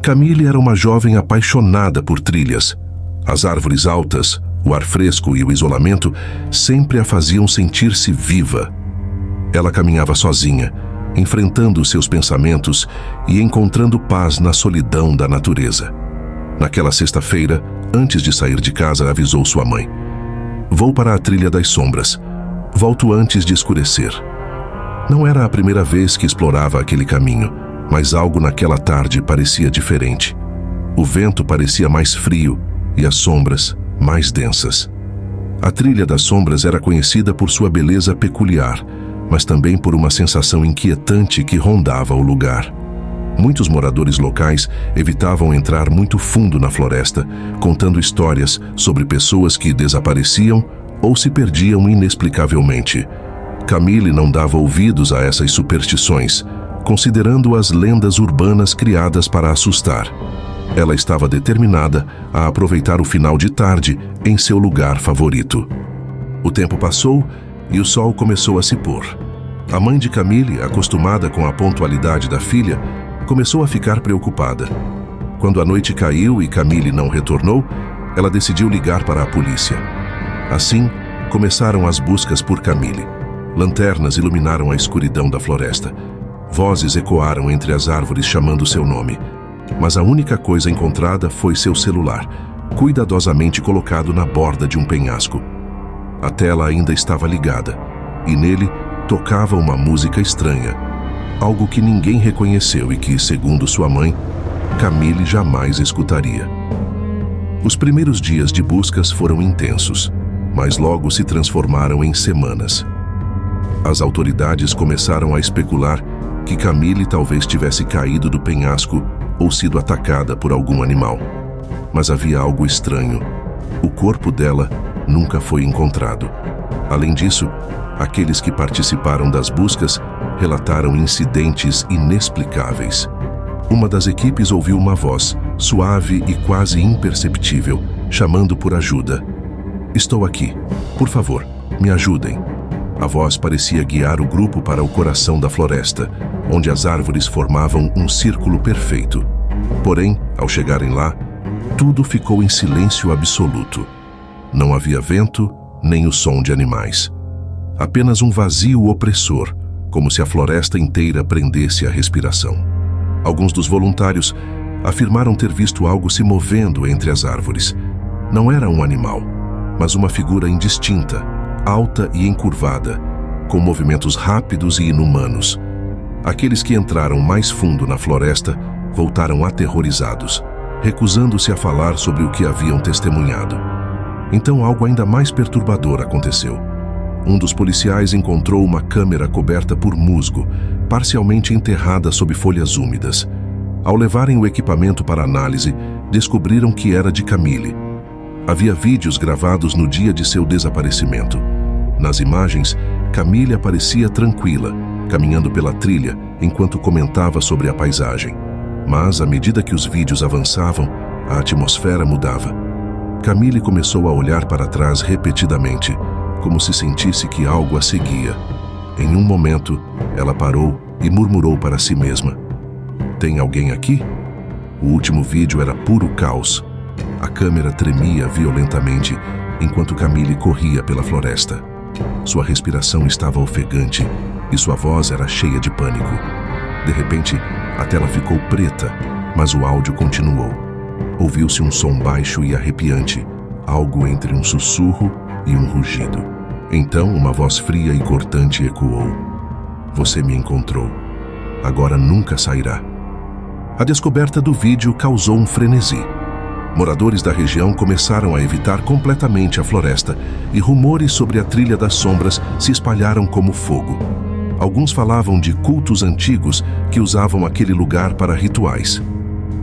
Camille era uma jovem apaixonada por trilhas. As árvores altas, o ar fresco e o isolamento sempre a faziam sentir-se viva. Ela caminhava sozinha, enfrentando seus pensamentos e encontrando paz na solidão da natureza. Naquela sexta-feira, antes de sair de casa, avisou sua mãe: "Vou para a Trilha das Sombras. Volto antes de escurecer." Não era a primeira vez que explorava aquele caminho, mas algo naquela tarde parecia diferente. O vento parecia mais frio e as sombras mais densas. A Trilha das Sombras era conhecida por sua beleza peculiar, mas também por uma sensação inquietante que rondava o lugar. Muitos moradores locais evitavam entrar muito fundo na floresta, contando histórias sobre pessoas que desapareciam ou se perdiam inexplicavelmente. Camille não dava ouvidos a essas superstições, considerando-as lendas urbanas criadas para assustar. Ela estava determinada a aproveitar o final de tarde em seu lugar favorito. O tempo passou e o sol começou a se pôr. A mãe de Camille, acostumada com a pontualidade da filha, começou a ficar preocupada. Quando a noite caiu e Camille não retornou, ela decidiu ligar para a polícia. Assim, começaram as buscas por Camille. Lanternas iluminaram a escuridão da floresta. Vozes ecoaram entre as árvores chamando seu nome. Mas a única coisa encontrada foi seu celular, cuidadosamente colocado na borda de um penhasco. A tela ainda estava ligada, e nele tocava uma música estranha, algo que ninguém reconheceu e que, segundo sua mãe, Camille jamais escutaria. Os primeiros dias de buscas foram intensos, mas logo se transformaram em semanas. As autoridades começaram a especular que Camille talvez tivesse caído do penhasco ou sido atacada por algum animal. Mas havia algo estranho. O corpo dela nunca foi encontrado. Além disso, aqueles que participaram das buscas relataram incidentes inexplicáveis. Uma das equipes ouviu uma voz, suave e quase imperceptível, chamando por ajuda. "Estou aqui. Por favor, me ajudem." A voz parecia guiar o grupo para o coração da floresta, onde as árvores formavam um círculo perfeito. Porém, ao chegarem lá, tudo ficou em silêncio absoluto. Não havia vento, nem o som de animais. Apenas um vazio opressor, como se a floresta inteira prendesse a respiração. Alguns dos voluntários afirmaram ter visto algo se movendo entre as árvores. Não era um animal, mas uma figura indistinta, alta e encurvada, com movimentos rápidos e inumanos. Aqueles que entraram mais fundo na floresta voltaram aterrorizados, recusando-se a falar sobre o que haviam testemunhado. Então algo ainda mais perturbador aconteceu. Um dos policiais encontrou uma câmera coberta por musgo, parcialmente enterrada sob folhas úmidas. Ao levarem o equipamento para análise, descobriram que era de Camille. Havia vídeos gravados no dia de seu desaparecimento. Nas imagens, Camille aparecia tranquila, caminhando pela trilha enquanto comentava sobre a paisagem. Mas, à medida que os vídeos avançavam, a atmosfera mudava. Camille começou a olhar para trás repetidamente, como se sentisse que algo a seguia. Em um momento, ela parou e murmurou para si mesma: "Tem alguém aqui?" O último vídeo era puro caos. A câmera tremia violentamente enquanto Camille corria pela floresta. Sua respiração estava ofegante e sua voz era cheia de pânico. De repente, a tela ficou preta, mas o áudio continuou. Ouviu-se um som baixo e arrepiante, algo entre um sussurro e um rugido. Então, uma voz fria e cortante ecoou: "Você me encontrou. Agora nunca sairá." A descoberta do vídeo causou um frenesi. Moradores da região começaram a evitar completamente a floresta e rumores sobre a Trilha das Sombras se espalharam como fogo. Alguns falavam de cultos antigos que usavam aquele lugar para rituais.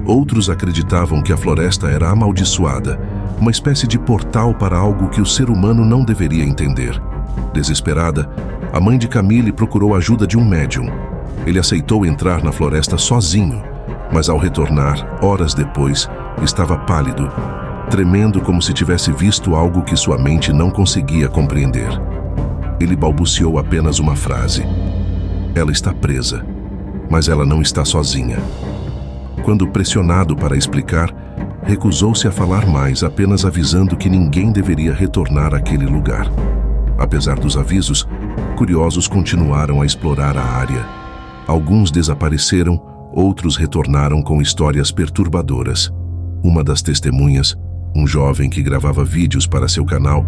Outros acreditavam que a floresta era amaldiçoada, uma espécie de portal para algo que o ser humano não deveria entender. Desesperada, a mãe de Camille procurou a ajuda de um médium. Ele aceitou entrar na floresta sozinho, mas ao retornar, horas depois, estava pálido, tremendo como se tivesse visto algo que sua mente não conseguia compreender. Ele balbuciou apenas uma frase: "Ela está presa, mas ela não está sozinha." Quando pressionado para explicar, recusou-se a falar mais, apenas avisando que ninguém deveria retornar àquele lugar. Apesar dos avisos, curiosos continuaram a explorar a área. Alguns desapareceram, outros retornaram com histórias perturbadoras. Uma das testemunhas, um jovem que gravava vídeos para seu canal,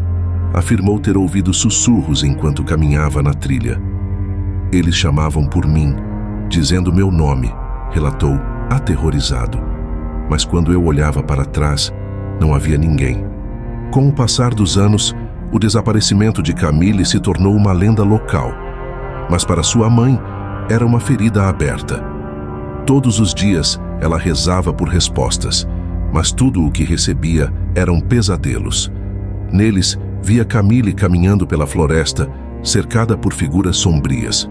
afirmou ter ouvido sussurros enquanto caminhava na trilha. Eles chamavam por mim, dizendo meu nome, relatou, aterrorizado. Mas quando eu olhava para trás, não havia ninguém. Com o passar dos anos, o desaparecimento de Camille se tornou uma lenda local. Mas para sua mãe, era uma ferida aberta. Todos os dias, ela rezava por respostas, mas tudo o que recebia eram pesadelos. Neles, via Camille caminhando pela floresta, cercada por figuras sombrias.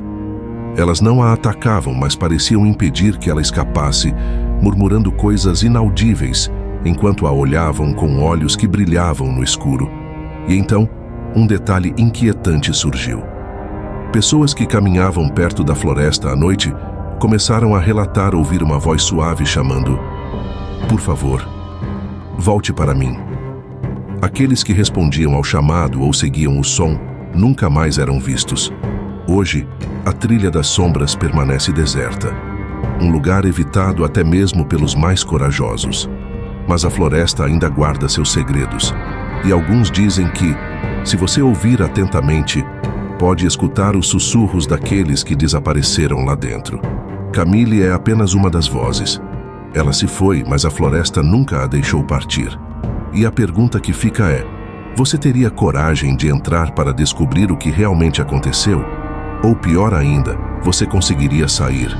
Elas não a atacavam, mas pareciam impedir que ela escapasse, murmurando coisas inaudíveis, enquanto a olhavam com olhos que brilhavam no escuro. E então, um detalhe inquietante surgiu. Pessoas que caminhavam perto da floresta à noite começaram a relatar ouvir uma voz suave chamando: "Por favor, volte para mim." Aqueles que respondiam ao chamado ou seguiam o som nunca mais eram vistos. Hoje, a Trilha das Sombras permanece deserta, um lugar evitado até mesmo pelos mais corajosos. Mas a floresta ainda guarda seus segredos, e alguns dizem que, se você ouvir atentamente, pode escutar os sussurros daqueles que desapareceram lá dentro. Camille é apenas uma das vozes. Ela se foi, mas a floresta nunca a deixou partir. E a pergunta que fica é: você teria coragem de entrar para descobrir o que realmente aconteceu? Ou pior ainda, você conseguiria sair